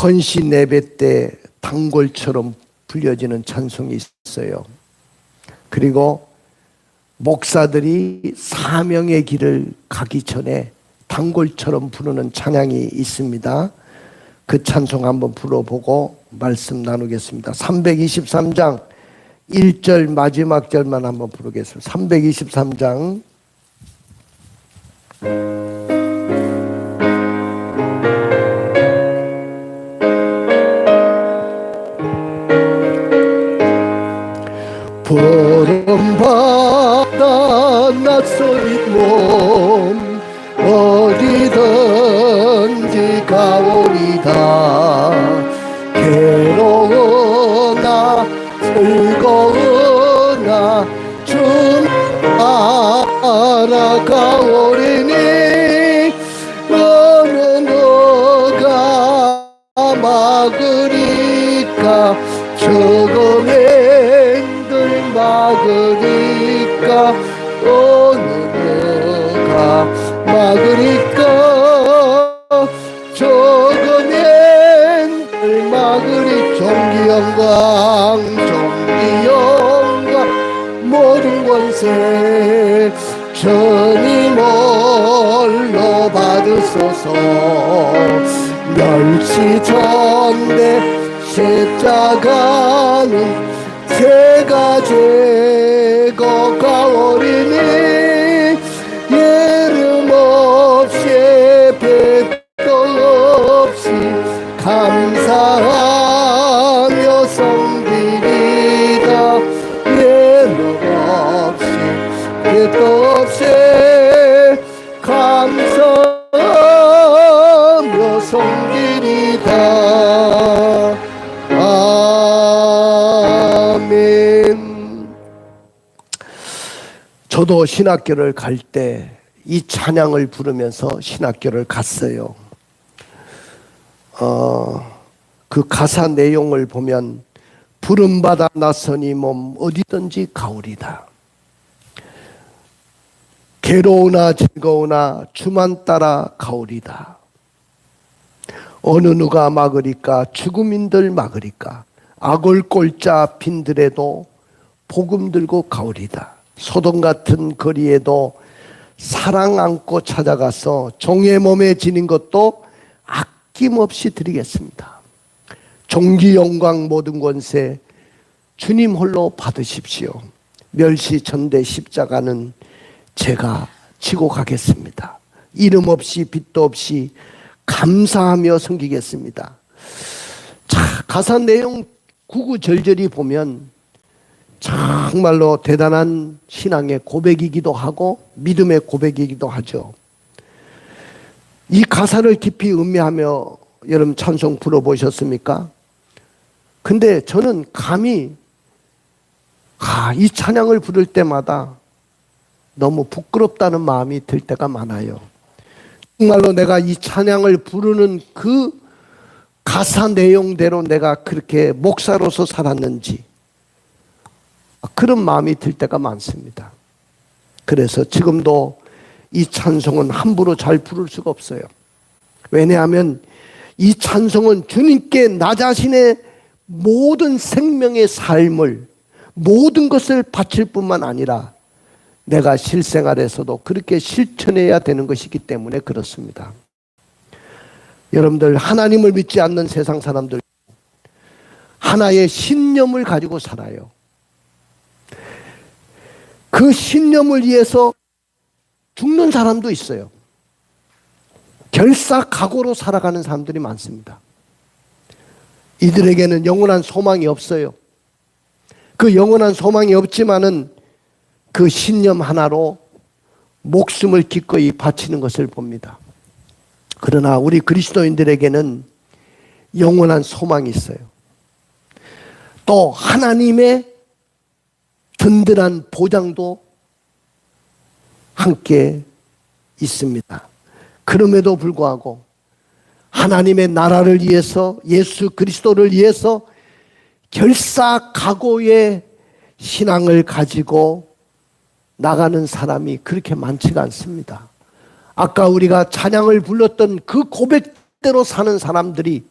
헌신 예배 때 단골처럼 불려지는 찬송이 있어요. 그리고 목사들이 사명의 길을 가기 전에 단골처럼 부르는 찬양이 있습니다. 그 찬송 한번 불러보고 말씀 나누겠습니다. 323장 1절 마지막 절만 한번 부르겠습니다. 323장 보름바다 낯선 몸 어디든지 가오리다. 괴로우나 즐거우나 주 알아가오리니 어느 누가 막으리까. 죽음의 막으리까. 어느 누가 막으리까. 죽음의 막으리. 종기영광 종기영광 모든 권세 주님 홀로 받으소서. 멸시전대 십자가는 제가 제거 가오리니 예름 없이 뱉도 없이 감사하며 섬기리다. 예름 없이 뱉도 없이 감사하며 섬기리다. 아멘. 저도 신학교를 갈 때 이 찬양을 부르면서 신학교를 갔어요. 그 가사 내용을 보면 부름받아 나서니 몸 어디든지 가오리다. 괴로우나 즐거우나 주만 따라 가오리다. 어느 누가 막으리까. 죽음인들 막으리까. 악을 꼴자 빈들에도 복음 들고 가오리다. 소돔 같은 거리에도 사랑 안고 찾아가서 종의 몸에 지닌 것도 아낌없이 드리겠습니다. 종기 영광 모든 권세 주님 홀로 받으십시오. 멸시 전대 십자가는 제가 지고 가겠습니다. 이름 없이 빚도 없이 감사하며 섬기겠습니다. 자, 가사 내용 구구절절히 보면 정말로 대단한 신앙의 고백이기도 하고 믿음의 고백이기도 하죠. 이 가사를 깊이 음미하며 여러분 찬송 불러보셨습니까? 근데 저는 감히 이 찬양을 부를 때마다 너무 부끄럽다는 마음이 들 때가 많아요. 정말로 내가 이 찬양을 부르는 그 가사 내용대로 내가 그렇게 목사로서 살았는지 그런 마음이 들 때가 많습니다. 그래서 지금도 이 찬송은 함부로 잘 부를 수가 없어요. 왜냐하면 이 찬송은 주님께 나 자신의 모든 생명의 삶을 모든 것을 바칠 뿐만 아니라 내가 실생활에서도 그렇게 실천해야 되는 것이기 때문에 그렇습니다. 여러분들 하나님을 믿지 않는 세상 사람들 하나의 신념을 가지고 살아요. 그 신념을 위해서 죽는 사람도 있어요. 결사각오로 살아가는 사람들이 많습니다. 이들에게는 영원한 소망이 없어요. 그 영원한 소망이 없지만은 그 신념 하나로 목숨을 기꺼이 바치는 것을 봅니다. 그러나 우리 그리스도인들에게는 영원한 소망이 있어요. 또 하나님의 든든한 보장도 함께 있습니다. 그럼에도 불구하고 하나님의 나라를 위해서 예수 그리스도를 위해서 결사각오의 신앙을 가지고 나가는 사람이 그렇게 많지가 않습니다. 아까 우리가 찬양을 불렀던 그 고백대로 사는 사람들이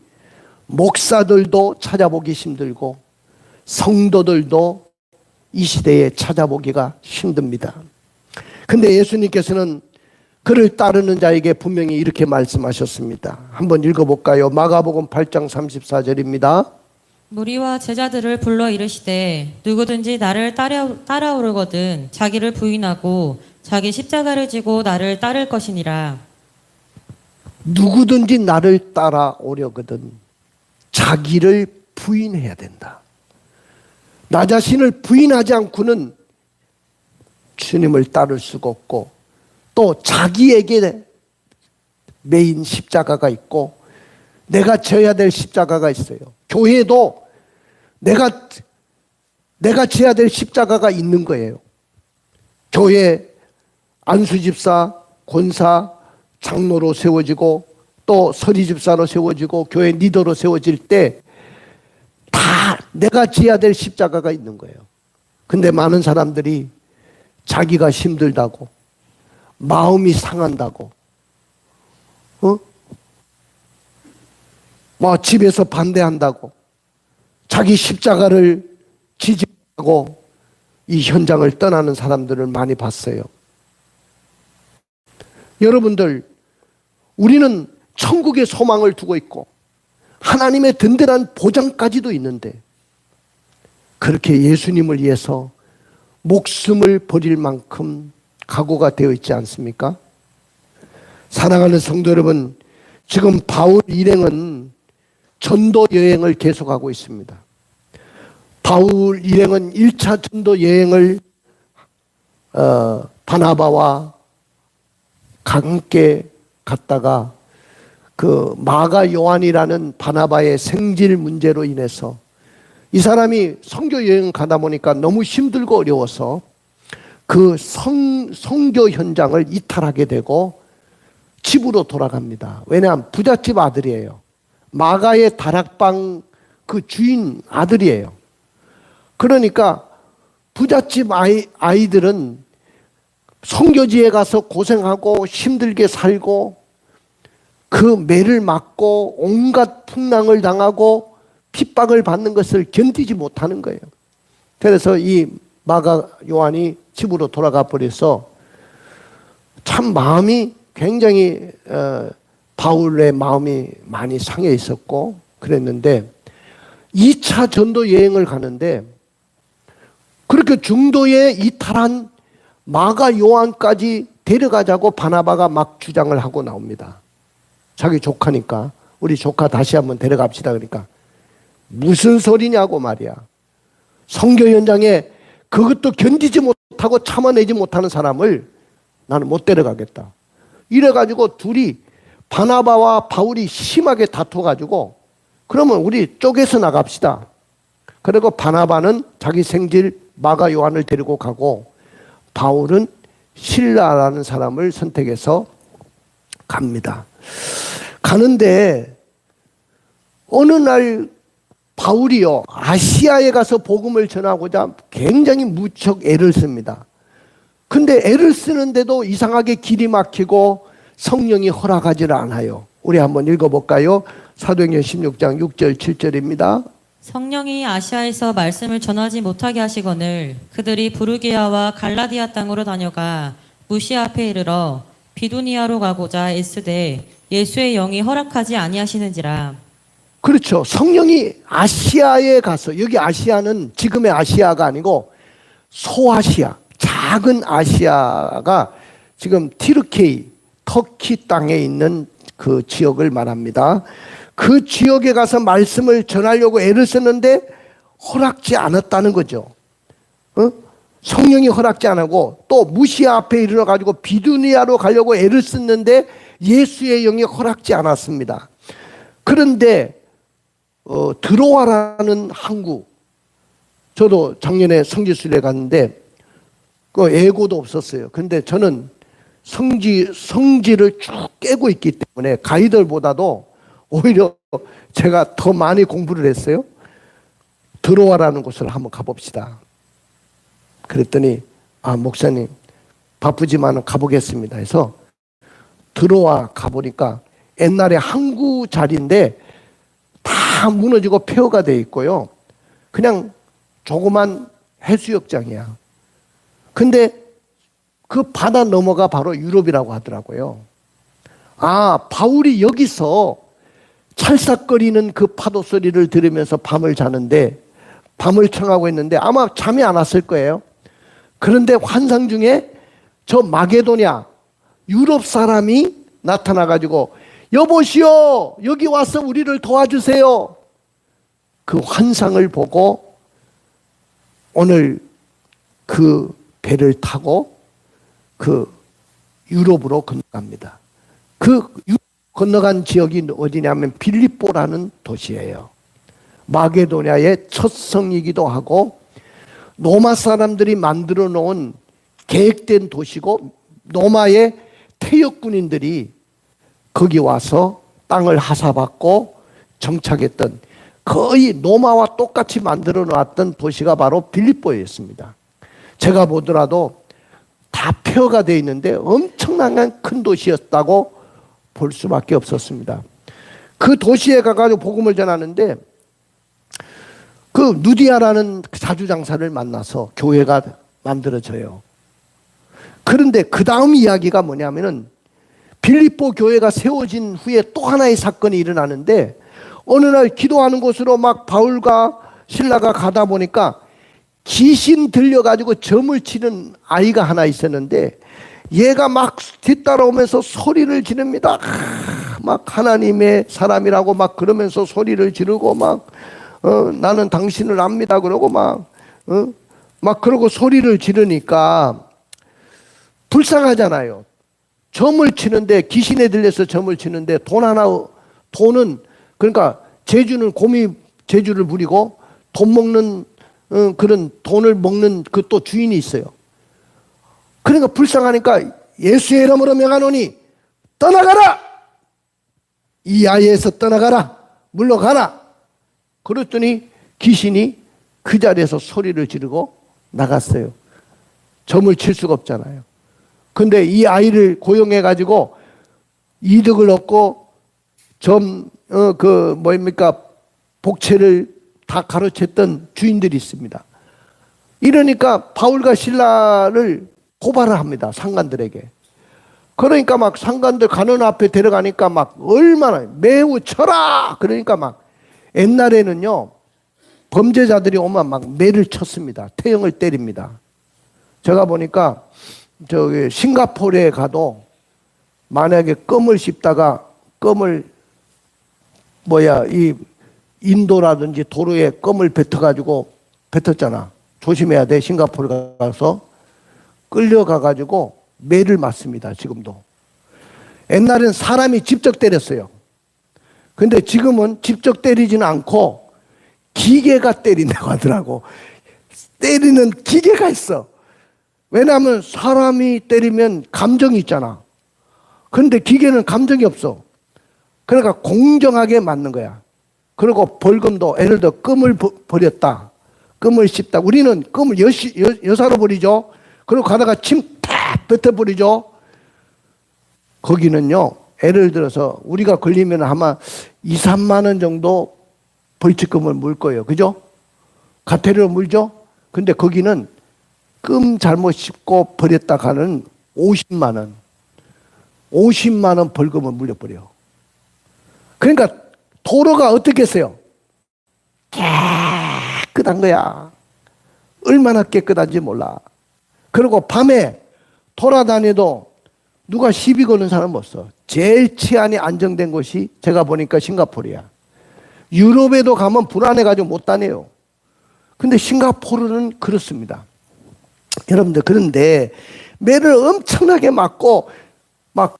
목사들도 찾아보기 힘들고 성도들도 이 시대에 찾아보기가 힘듭니다. 근데 예수님께서는 그를 따르는 자에게 분명히 이렇게 말씀하셨습니다. 한번 읽어볼까요? 마가복음 8장 34절입니다. 무리와 제자들을 불러 이르시되 누구든지 나를 따라오려거든 자기를 부인하고 자기 십자가를 지고 나를 따를 것이니라. 누구든지 나를 따라오려거든 자기를 부인해야 된다. 나 자신을 부인하지 않고는 주님을 따를 수가 없고, 또 자기에게 메인 십자가가 있고 내가 져야 될 십자가가 있어요. 교회도 내가 져야 될 십자가가 있는 거예요. 교회 안수집사, 권사, 장로로 세워지고 또 서리집사로 세워지고 교회 리더로 세워질 때 다 내가 져야 될 십자가가 있는 거예요. 근데 많은 사람들이 자기가 힘들다고, 마음이 상한다고, 집에서 반대한다고, 자기 십자가를 지지 못하고 이 현장을 떠나는 사람들을 많이 봤어요. 여러분들, 우리는 천국의 소망을 두고 있고 하나님의 든든한 보장까지도 있는데 그렇게 예수님을 위해서 목숨을 버릴 만큼 각오가 되어 있지 않습니까? 사랑하는 성도 여러분, 지금 바울 일행은 전도 여행을 계속하고 있습니다. 바울 일행은 1차 전도 여행을 바나바와 함께 갔다가 그 마가 요한이라는 바나바의 생질 문제로 인해서 이 사람이 선교 여행 가다 보니까 너무 힘들고 어려워서 그 선교 현장을 이탈하게 되고 집으로 돌아갑니다. 왜냐하면 부잣집 아들이에요. 마가의 다락방 그 주인 아들이에요. 그러니까 부잣집 아이들은 선교지에 가서 고생하고 힘들게 살고 그 매를 맞고 온갖 풍랑을 당하고 핍박을 받는 것을 견디지 못하는 거예요. 그래서 이 마가 요한이 집으로 돌아가 버려서 참 마음이 굉장히 바울의 마음이 많이 상해 있었고 그랬는데 2차 전도 여행을 가는데 그렇게 중도에 이탈한 마가 요한까지 데려가자고 바나바가 막 주장을 하고 나옵니다. 자기 조카니까 우리 조카 다시 한번 데려갑시다. 그러니까 무슨 소리냐고 말이야. 선교 현장에 그것도 견디지 못하고 참아내지 못하는 사람을 나는 못 데려가겠다. 이래가지고 둘이 바나바와 바울이 심하게 다퉈가지고 그러면 우리 쪼개서 나갑시다. 그리고 바나바는 자기 생질 마가 요한을 데리고 가고 바울은 실라라는 사람을 선택해서 갑니다. 가는데 어느 날 바울이요 아시아에 가서 복음을 전하고자 굉장히 무척 애를 씁니다. 근데 애를 쓰는데도 이상하게 길이 막히고 성령이 허락하지를 않아요. 우리 한번 읽어볼까요? 사도행전 16장 6절 7절입니다. 성령이 아시아에서 말씀을 전하지 못하게 하시거늘 그들이 부르기아와 갈라디아 땅으로 다녀가 무시아 앞에 이르러 비두니아로 가고자 애쓰되 예수의 영이 허락하지 아니하시는지라. 그렇죠. 성령이 아시아에 가서, 여기 아시아는 지금의 아시아가 아니고 소아시아, 작은 아시아가 지금 티르케이, 터키 땅에 있는 그 지역을 말합니다. 그 지역에 가서 말씀을 전하려고 애를 썼는데 허락지 않았다는 거죠. 성령이 허락지 않고 또 무시아 앞에 이르러가지고 비두니아로 가려고 애를 썼는데 예수의 영이 허락지 않았습니다. 그런데 드로아라는 항구, 저도 작년에 성지순례 갔는데 그 예고도 없었어요. 근데 저는 성지를 쭉 깨고 있기 때문에 가이드보다도 오히려 제가 더 많이 공부를 했어요. 드로아라는 곳을 한번 가봅시다. 그랬더니 목사님 바쁘지만 가보겠습니다 해서 드로아 가보니까 옛날에 항구 자리인데 다 다 무너지고 폐허가 돼 있고요. 그냥 조그만 해수욕장이야. 근데 그 바다 너머가 바로 유럽이라고 하더라고요. 아, 바울이 여기서 찰싹거리는 그 파도 소리를 들으면서 밤을 자는데, 밤을 청하고 있는데 아마 잠이 안 왔을 거예요. 그런데 환상 중에 저 마게도냐 유럽 사람이 나타나가지고 여보시오, 여기 와서 우리를 도와주세요. 그 환상을 보고 오늘 그 배를 타고 그 유럽으로 건너갑니다. 그 건너간 지역이 어디냐면 빌립보라는 도시예요. 마게도냐의 첫 성이기도 하고 로마 사람들이 만들어 놓은 계획된 도시고, 로마의 퇴역군인들이 거기 와서 땅을 하사받고 정착했던, 거의 로마와 똑같이 만들어 놨던 도시가 바로 빌립보였습니다. 제가 보더라도 다 폐허가 되어 있는데 엄청난 큰 도시였다고 볼 수밖에 없었습니다. 그 도시에 가가지고 복음을 전하는데 그 누디아라는 사주장사를 만나서 교회가 만들어져요. 그런데 그 다음 이야기가 뭐냐면은 빌립보 교회가 세워진 후에 또 하나의 사건이 일어나는데, 어느 날 기도하는 곳으로 막 바울과 실라가 가다 보니까 귀신 들려가지고 점을 치는 아이가 하나 있었는데, 얘가 막 뒤따라오면서 소리를 지릅니다. 막 하나님의 사람이라고 막 그러면서 소리를 지르고 막 나는 당신을 압니다 그러고 막 그러고 소리를 지르니까 불쌍하잖아요. 점을 치는데, 귀신에 들려서 점을 치는데 돈은 그러니까 제주는 곰이 제주를 부리고 돈 먹는 그런 돈을 먹는 그 또 주인이 있어요. 그러니까 불쌍하니까 예수의 이름으로 명하노니 떠나가라, 이 아이에서 떠나가라, 물러가라. 그랬더니 귀신이 그 자리에서 소리를 지르고 나갔어요. 점을 칠 수가 없잖아요. 근데 이 아이를 고용해 가지고 이득을 얻고 복채를 다 가로챘던 주인들이 있습니다. 이러니까 바울과 실라를 고발을 합니다, 상관들에게. 그러니까 막 상관들 간원 앞에 데려가니까 막 얼마나 매우 쳐라. 그러니까 막 옛날에는요 범죄자들이 오면 막 매를 쳤습니다. 태형을 때립니다. 제가 보니까 저기 싱가포르에 가도 만약에 껌을 씹다가 이 인도라든지 도로에 껌을 뱉었잖아. 조심해야 돼. 싱가포르 가서 끌려가가지고 매를 맞습니다. 지금도. 옛날엔 사람이 직접 때렸어요. 근데 지금은 직접 때리지는 않고 기계가 때린다고 하더라고. 때리는 기계가 있어. 왜냐하면 사람이 때리면 감정이 있잖아. 그런데 기계는 감정이 없어. 그러니까 공정하게 맞는 거야. 그리고 벌금도, 예를 들어 껌을 버렸다, 껌을 씹다. 우리는 껌을 여사로 버리죠. 그리고 가다가 침 팍 뱉어버리죠. 거기는요, 예를 들어서 우리가 걸리면 아마 2, 3만 원 정도 벌칙금을 물 거예요. 그죠? 과태료를 물죠? 근데 거기는 껌 잘못 씹고 버렸다가는 50만 원. 50만 원 벌금을 물려버려. 그러니까 도로가 어떻게 했어요? 깨끗한 거야. 얼마나 깨끗한지 몰라. 그리고 밤에 돌아다녀도 누가 시비 거는 사람 없어. 제일 치안이 안정된 곳이 제가 보니까 싱가포르야. 유럽에도 가면 불안해가지고 못 다녀요. 근데 싱가포르는 그렇습니다. 여러분들, 그런데 매를 엄청나게 맞고 막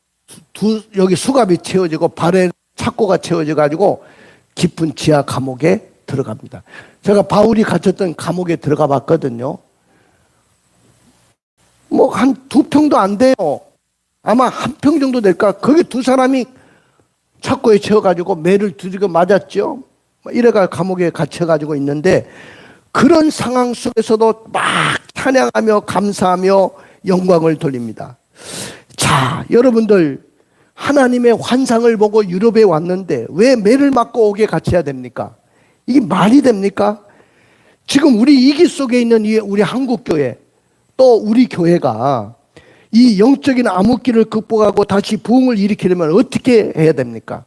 여기 수갑이 채워지고 발에 착고가 채워져가지고 깊은 지하 감옥에 들어갑니다. 제가 바울이 갇혔던 감옥에 들어가 봤거든요. 뭐 한 2평도 안 돼요. 아마 1평 정도 될까? 거기 2사람이 착고에 채워가지고 매를 두들겨 맞았죠. 이래가 감옥에 갇혀가지고 있는데, 그런 상황 속에서도 막 찬양하며 감사하며 영광을 돌립니다. 자, 여러분들, 하나님의 환상을 보고 유럽에 왔는데 왜 매를 맞고 오게 갇혀야 됩니까? 이게 말이 됩니까? 지금 우리 이기 속에 있는 우리 한국교회, 또 우리 교회가 이 영적인 암흑기를 극복하고 다시 부흥을 일으키려면 어떻게 해야 됩니까?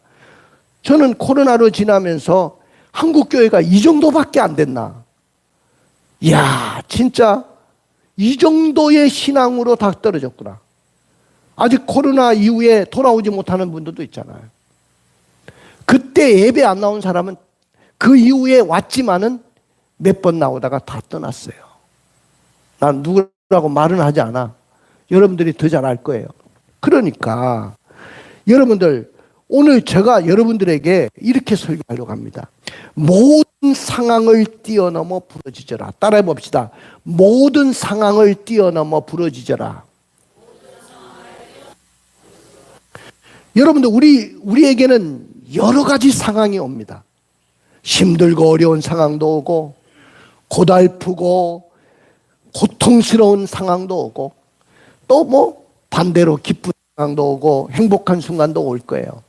저는 코로나로 지나면서 한국교회가 이 정도밖에 안 됐나? 이야, 진짜 이 정도의 신앙으로 다 떨어졌구나. 아직 코로나 이후에 돌아오지 못하는 분들도 있잖아요. 그때 예배 안 나온 사람은 그 이후에 왔지만은 몇 번 나오다가 다 떠났어요. 난 누구라고 말은 하지 않아. 여러분들이 더 잘 알 거예요. 그러니까 여러분들, 오늘 제가 여러분들에게 이렇게 설교하려고 합니다. 모든 상황을 뛰어넘어 부러지져라. 따라해 봅시다. 모든 상황을 뛰어넘어 부러지져라. 여러분들, 우리에게는 여러 가지 상황이 옵니다. 힘들고 어려운 상황도 오고, 고달프고 고통스러운 상황도 오고, 또 뭐 반대로 기쁜 상황도 오고 행복한 순간도 올 거예요.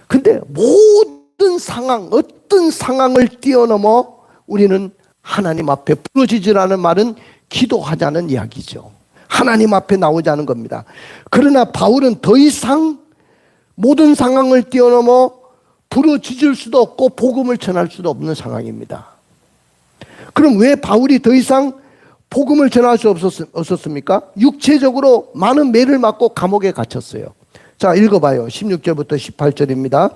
근데 모든 상황, 어떤 상황을 뛰어넘어 우리는 하나님 앞에 부러지지라는 말은 기도하자는 이야기죠. 하나님 앞에 나오자는 겁니다. 그러나 바울은 더 이상 모든 상황을 뛰어넘어 부러지질 수도 없고 복음을 전할 수도 없는 상황입니다. 그럼 왜 바울이 더 이상 복음을 전할 수 없었습니까? 육체적으로 많은 매를 맞고 감옥에 갇혔어요. 자, 읽어봐요. 16절부터 18절입니다.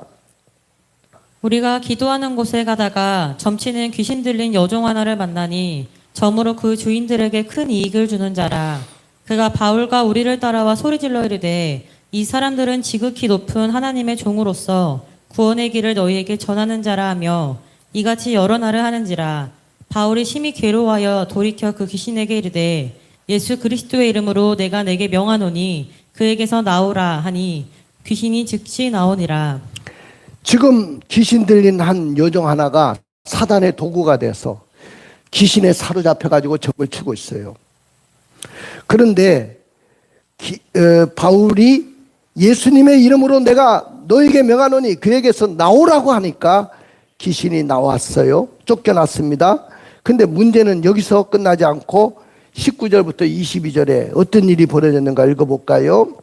우리가 기도하는 곳에 가다가 점치는 귀신 들린 여종 하나를 만나니 점으로 그 주인들에게 큰 이익을 주는 자라. 그가 바울과 우리를 따라와 소리질러 이르되 이 사람들은 지극히 높은 하나님의 종으로서 구원의 길을 너희에게 전하는 자라 하며 이같이 여러 날을 하는지라. 바울이 심히 괴로워하여 돌이켜 그 귀신에게 이르되 예수 그리스도의 이름으로 내가 내게 명하노니 그에게서 나오라 하니 귀신이 즉시 나오니라. 지금 귀신 들린 한 여종 하나가 사단의 도구가 돼서 귀신에 사로잡혀가지고 적을 치고 있어요. 그런데 바울이 예수님의 이름으로 내가 너에게 명하노니 그에게서 나오라고 하니까 귀신이 나왔어요. 쫓겨났습니다. 근데 문제는 여기서 끝나지 않고 19절부터 22절에 어떤 일이 벌어졌는가 읽어볼까요?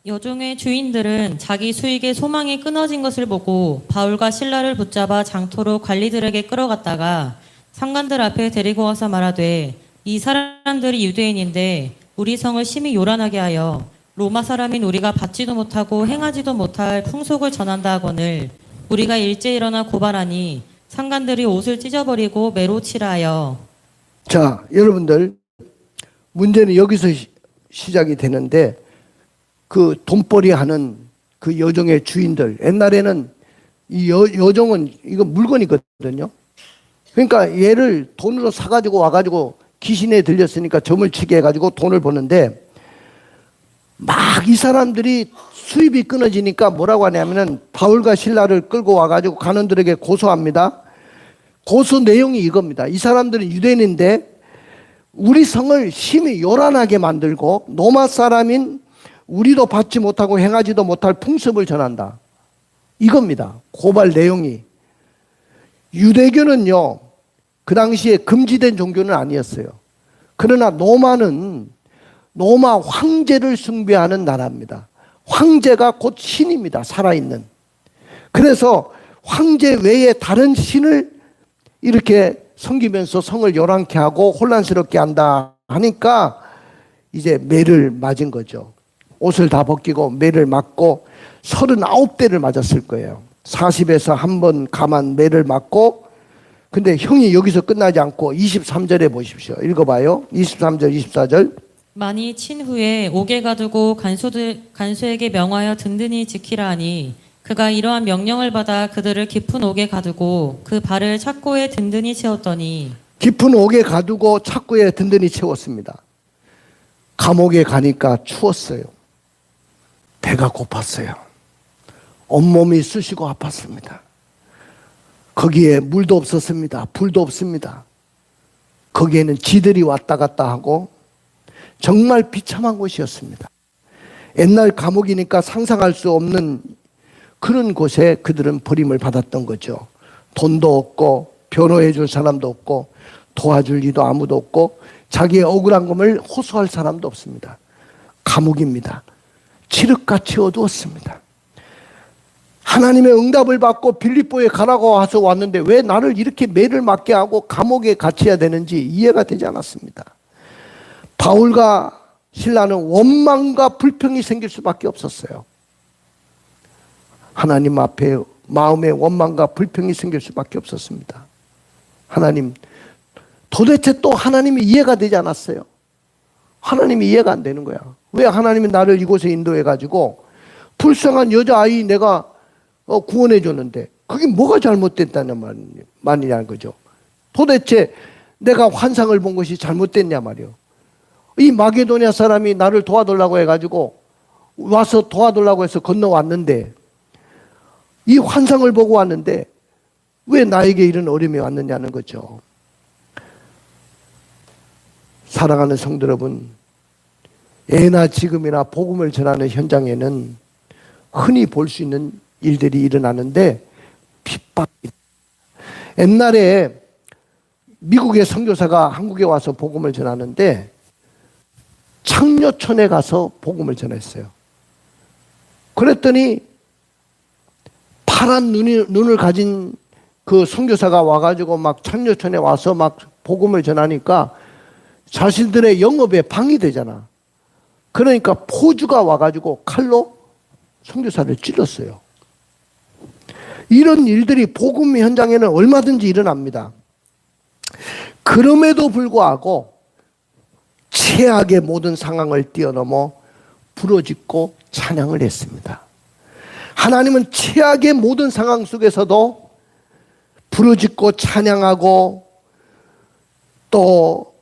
여종의 주인들은 자기 수익의 소망이 끊어진 것을 보고 바울과 실라를 붙잡아 장토로 관리들에게 끌어갔다가 상관들 앞에 데리고 와서 말하되 이 사람들이 유대인인데 우리 성을 심히 요란하게 하여 로마 사람인 우리가 받지도 못하고 행하지도 못할 풍속을 전한다 하거늘 우리가 일제 일어나 고발하니 상관들이 옷을 찢어버리고 매로 치라 하여. 자, 여러분들, 문제는 여기서 시작이 되는데 그 돈벌이 하는 그 여종의 주인들, 옛날에는 이 여종은 이거 물건이거든요. 그러니까 얘를 돈으로 사가지고 와가지고 귀신에 들렸으니까 점을 치게 해가지고 돈을 버는데 막 이 사람들이 수입이 끊어지니까 뭐라고 하냐면은 바울과 실라를 끌고 와가지고 관원들에게 고소합니다. 고소 내용이 이겁니다. 이 사람들은 유대인인데 우리 성을 심히 요란하게 만들고 로마 사람인 우리도 받지 못하고 행하지도 못할 풍습을 전한다. 이겁니다. 고발 내용이. 유대교는요, 그 당시에 금지된 종교는 아니었어요. 그러나 로마 황제를 숭배하는 나라입니다. 황제가 곧 신입니다. 살아있는. 그래서 황제 외에 다른 신을 이렇게 섬기면서 성을 요란케 하고 혼란스럽게 한다 하니까 이제 매를 맞은 거죠. 옷을 다 벗기고 매를 맞고 39대를 맞았을 거예요. 40에서 한 번 감한 매를 맞고, 근데 형이 여기서 끝나지 않고 23절에 보십시오. 읽어봐요. 23절, 24절. 많이 친 후에 옥에 가두고 간수에게 명하여 든든히 지키라 하니 그가 이러한 명령을 받아 그들을 깊은 옥에 가두고 그 발을 착고에 든든히 채웠더니. 깊은 옥에 가두고 착고에 든든히 채웠습니다. 감옥에 가니까 추웠어요. 배가 고팠어요. 온몸이 쑤시고 아팠습니다. 거기에 물도 없었습니다. 불도 없습니다. 거기에는 쥐들이 왔다 갔다 하고 정말 비참한 곳이었습니다. 옛날 감옥이니까 상상할 수 없는 그런 곳에 그들은 버림을 받았던 거죠. 돈도 없고 변호해 줄 사람도 없고 도와줄 이도 아무도 없고 자기의 억울한 것을 호소할 사람도 없습니다. 감옥입니다. 칠흑같이 어두웠습니다. 하나님의 응답을 받고 빌립보에 가라고 와서 왔는데 왜 나를 이렇게 매를 맞게 하고 감옥에 갇혀야 되는지 이해가 되지 않았습니다. 바울과 신라는 원망과 불평이 생길 수밖에 없었어요. 하나님 앞에 마음에 원망과 불평이 생길 수밖에 없었습니다. 하나님, 도대체 또 하나님이 이해가 되지 않았어요. 하나님이 이해가 안 되는 거야. 왜 하나님이 나를 이곳에 인도해가지고 불쌍한 여자아이 내가 구원해 줬는데 그게 뭐가 잘못됐다는 말이냐는 거죠. 도대체 내가 환상을 본 것이 잘못됐냐 말이요. 이 마게도냐 사람이 나를 도와달라고 해가지고 와서 도와달라고 해서 건너왔는데 이 환상을 보고 왔는데 왜 나에게 이런 어려움이 왔느냐는 거죠. 사랑하는 성도 여러분, 예나 지금이나 복음을 전하는 현장에는 흔히 볼 수 있는 일들이 일어나는데 핍박. 옛날에 미국의 선교사가 한국에 와서 복음을 전하는데 창녀촌에 가서 복음을 전했어요. 그랬더니 파란 눈을 가진 그 선교사가 와가지고 막 창녀촌에 와서 막 복음을 전하니까 자신들의 영업에 방해되잖아. 그러니까 포주가 와가지고 칼로 선교사를 찔렀어요. 이런 일들이 복음 현장에는 얼마든지 일어납니다. 그럼에도 불구하고 최악의 모든 상황을 뛰어넘어 부르짖고 찬양을 했습니다. 하나님은 최악의 모든 상황 속에서도 부르짖고 찬양하고 또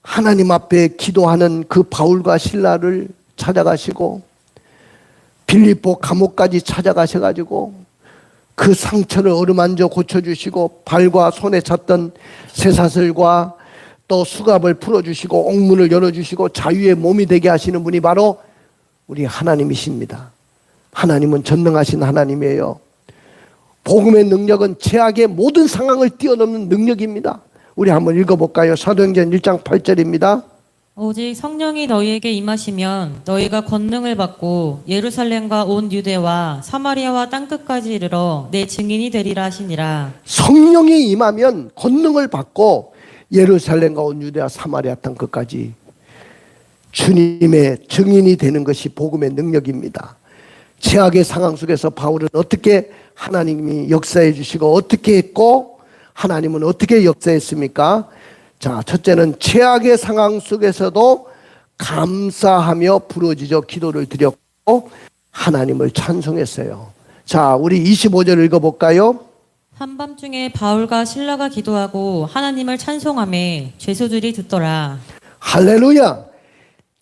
하나님 앞에 기도하는 그 바울과 신라를 찾아가시고 빌립보 감옥까지 찾아가셔가지고 그 상처를 어루만져 고쳐주시고 발과 손에 찼던 쇠사슬과 또 수갑을 풀어주시고 옥문을 열어주시고 자유의 몸이 되게 하시는 분이 바로 우리 하나님이십니다. 하나님은 전능하신 하나님이에요. 복음의 능력은 최악의 모든 상황을 뛰어넘는 능력입니다. 우리 한번 읽어볼까요? 사도행전 1장 8절입니다. 오직 성령이 너희에게 임하시면 너희가 권능을 받고 예루살렘과 온 유대와 사마리아와 땅끝까지 이르러 내 증인이 되리라 하시니라. 성령이 임하면 권능을 받고 예루살렘과 온 유대와 사마리아 땅끝까지 주님의 증인이 되는 것이 복음의 능력입니다. 최악의 상황 속에서 바울은 어떻게 하나님이 역사해 주시고 어떻게 했고 하나님은 어떻게 역사했습니까? 자, 첫째는 최악의 상황 속에서도 감사하며 부르짖어 기도를 드렸고 하나님을 찬송했어요. 자, 우리 25절 읽어볼까요? 한밤중에 바울과 신라가 기도하고 하나님을 찬송하며 죄수들이 듣더라. 할렐루야!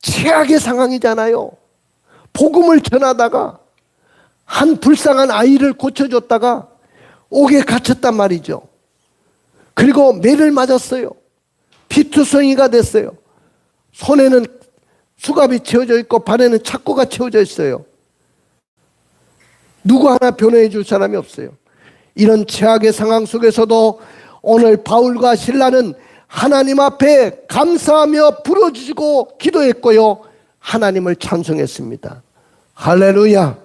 최악의 상황이잖아요. 복음을 전하다가 한 불쌍한 아이를 고쳐줬다가 옥에 갇혔단 말이죠. 그리고 매를 맞았어요. 피투성이가 됐어요. 손에는 수갑이 채워져 있고 발에는 착고가 채워져 있어요. 누구 하나 변호해 줄 사람이 없어요. 이런 최악의 상황 속에서도 오늘 바울과 신라는 하나님 앞에 감사하며 부르짖고 기도했고요. 하나님을 찬송했습니다. 할렐루야.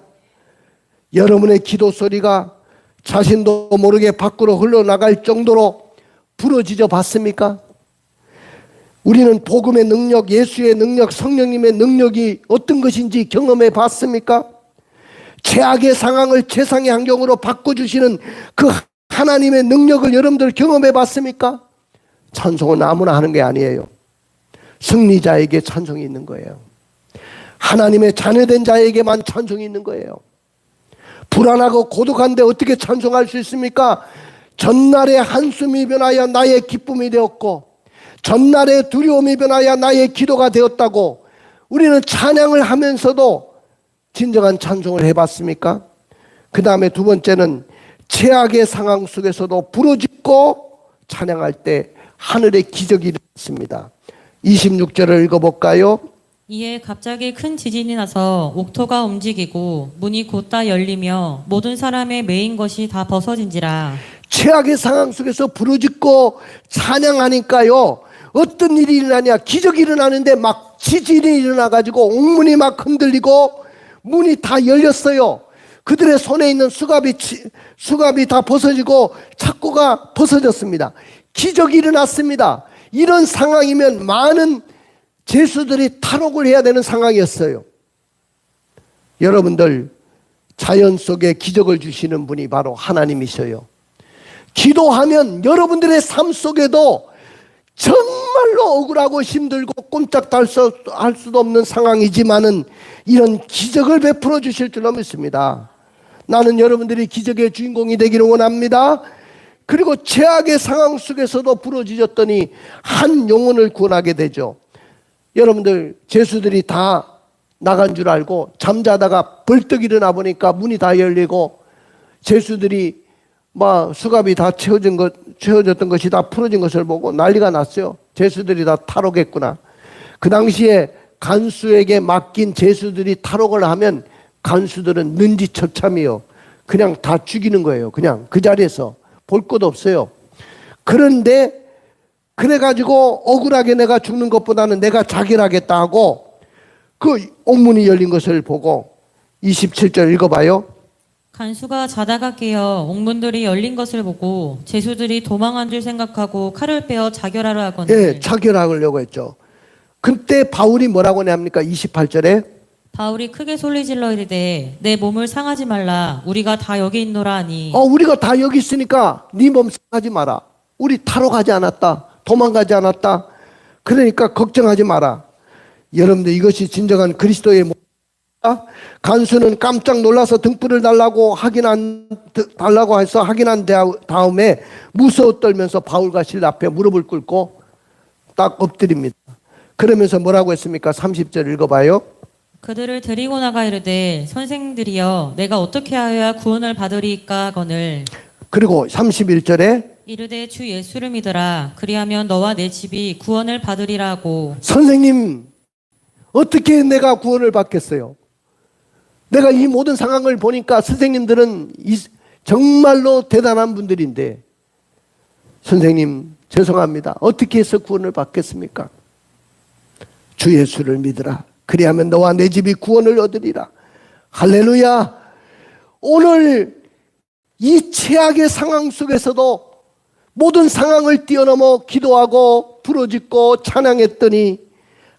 여러분의 기도 소리가 자신도 모르게 밖으로 흘러나갈 정도로 부르짖어 봤습니까? 우리는 복음의 능력, 예수의 능력, 성령님의 능력이 어떤 것인지 경험해 봤습니까? 최악의 상황을 최상의 환경으로 바꿔주시는 그 하나님의 능력을 여러분들 경험해 봤습니까? 찬송은 아무나 하는 게 아니에요. 승리자에게 찬송이 있는 거예요. 하나님의 자녀된 자에게만 찬송이 있는 거예요. 불안하고 고독한데 어떻게 찬송할 수 있습니까? 전날의 한숨이 변하여 나의 기쁨이 되었고 전날의 두려움이 변하여 나의 기도가 되었다고 우리는 찬양을 하면서도 진정한 찬송을 해봤습니까? 그 다음에 두 번째는 최악의 상황 속에서도 부르짖고 찬양할 때 하늘의 기적이 일어났습니다. 26절을 읽어볼까요? 이에 갑자기 큰 지진이 나서 옥토가 움직이고 문이 곧다 열리며 모든 사람의 메인 것이 다 벗어진지라. 최악의 상황 속에서 부르짖고 찬양하니까요, 어떤 일이 일어나냐, 기적이 일어나는데 막 지진이 일어나가지고 옥문이 막 흔들리고 문이 다 열렸어요. 그들의 손에 있는 수갑이 다 벗어지고 착고가 벗어졌습니다. 기적이 일어났습니다. 이런 상황이면 많은 죄수들이 탈옥을 해야 되는 상황이었어요. 여러분들, 자연 속에 기적을 주시는 분이 바로 하나님이셔요. 기도하면 여러분들의 삶 속에도 정말로 억울하고 힘들고 꼼짝도 할 수도 없는 상황이지만은 이런 기적을 베풀어 주실 줄로 믿습니다. 나는 여러분들이 기적의 주인공이 되기를 원합니다. 그리고 최악의 상황 속에서도 부러지셨더니 한 영혼을 구원하게 되죠. 여러분들, 죄수들이 다 나간 줄 알고 잠자다가 벌떡 일어나 보니까 문이 다 열리고 죄수들이 막 수갑이 다 채워졌던 것이 다 풀어진 것을 보고 난리가 났어요. 죄수들이 다 탈옥했구나. 그 당시에 간수에게 맡긴 죄수들이 탈옥을 하면 간수들은 능지처참이요. 그냥 다 죽이는 거예요. 그냥 그 자리에서 볼 것도 없어요. 그런데 그래가지고 억울하게 내가 죽는 것보다는 내가 자결하겠다 하고 그 옥문이 열린 것을 보고 27절 읽어봐요. 간수가 자다가 깨어 옥문들이 열린 것을 보고 죄수들이 도망한 줄 생각하고 칼을 빼어 자결하려 하거늘. 예, 자결하려고 했죠. 그때 바울이 뭐라고 합니까? 28절에 바울이 크게 소리질러 이르되 내 몸을 상하지 말라 우리가 다 여기 있노라 하니. 우리가 다 여기 있으니까 네 몸 상하지 마라. 우리 탈옥하지 않았다. 도망가지 않았다. 그러니까 걱정하지 마라. 여러분들, 이것이 진정한 그리스도의 몸. 간수는 깜짝 놀라서 등불을 달라고 해서 확인한 다음에 무서워 떨면서 바울과 실라 앞에 무릎을 꿇고 딱 엎드립니다. 그러면서 뭐라고 했습니까? 30절 읽어봐요. 그들을 데리고 나가 이르되 선생들이여 내가 어떻게 하여야 구원을 받으리까 하거늘. 그리고 31절에 이르되 주 예수를 믿으라 그리하면 너와 내 집이 구원을 받으리라고. 선생님, 어떻게 내가 구원을 받겠어요? 내가 이 모든 상황을 보니까 선생님들은 정말로 대단한 분들인데, 선생님 죄송합니다. 어떻게 해서 구원을 받겠습니까? 주 예수를 믿으라. 그리하면 너와 내 집이 구원을 얻으리라. 할렐루야. 오늘 이 최악의 상황 속에서도 모든 상황을 뛰어넘어 기도하고 부르짖고 찬양했더니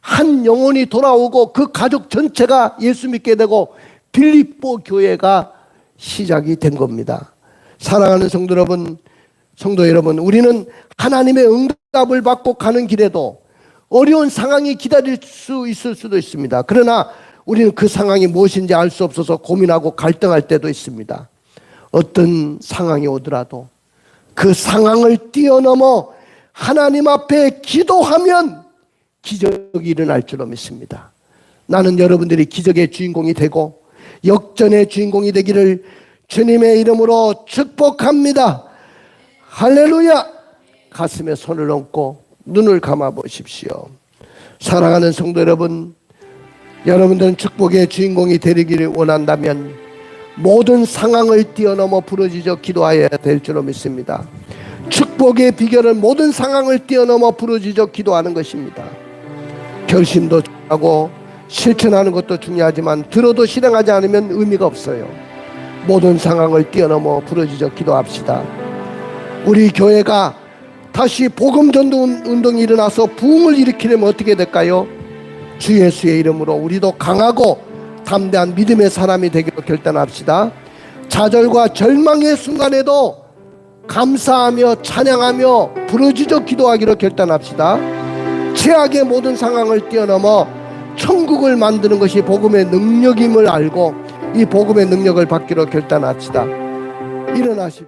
한 영혼이 돌아오고 그 가족 전체가 예수 믿게 되고 빌립보 교회가 시작이 된 겁니다. 사랑하는 성도 여러분, 우리는 하나님의 응답을 받고 가는 길에도 어려운 상황이 기다릴 수 있을 수도 있습니다. 그러나 우리는 그 상황이 무엇인지 알 수 없어서 고민하고 갈등할 때도 있습니다. 어떤 상황이 오더라도 그 상황을 뛰어넘어 하나님 앞에 기도하면 기적이 일어날 줄로 믿습니다. 나는 여러분들이 기적의 주인공이 되고 역전의 주인공이 되기를 주님의 이름으로 축복합니다. 할렐루야. 가슴에 손을 얹고 눈을 감아 보십시오. 사랑하는 성도 여러분, 여러분들은 축복의 주인공이 되기를 원한다면 모든 상황을 뛰어넘어 부르짖어 기도해야 될 줄로 믿습니다. 축복의 비결은 모든 상황을 뛰어넘어 부르짖어 기도하는 것입니다. 결심도 중요하고 실천하는 것도 중요하지만 들어도 실행하지 않으면 의미가 없어요. 모든 상황을 뛰어넘어 부르짖어 기도합시다. 우리 교회가 다시 복음 전도 운동이 일어나서 부흥을 일으키려면 어떻게 될까요? 주 예수의 이름으로 우리도 강하고 담대한 믿음의 사람이 되기로 결단합시다. 좌절과 절망의 순간에도 감사하며 찬양하며 부르짖어 기도하기로 결단합시다. 최악의 모든 상황을 뛰어넘어 천국을 만드는 것이 복음의 능력임을 알고 이 복음의 능력을 받기로 결단합시다. 일어나십시오.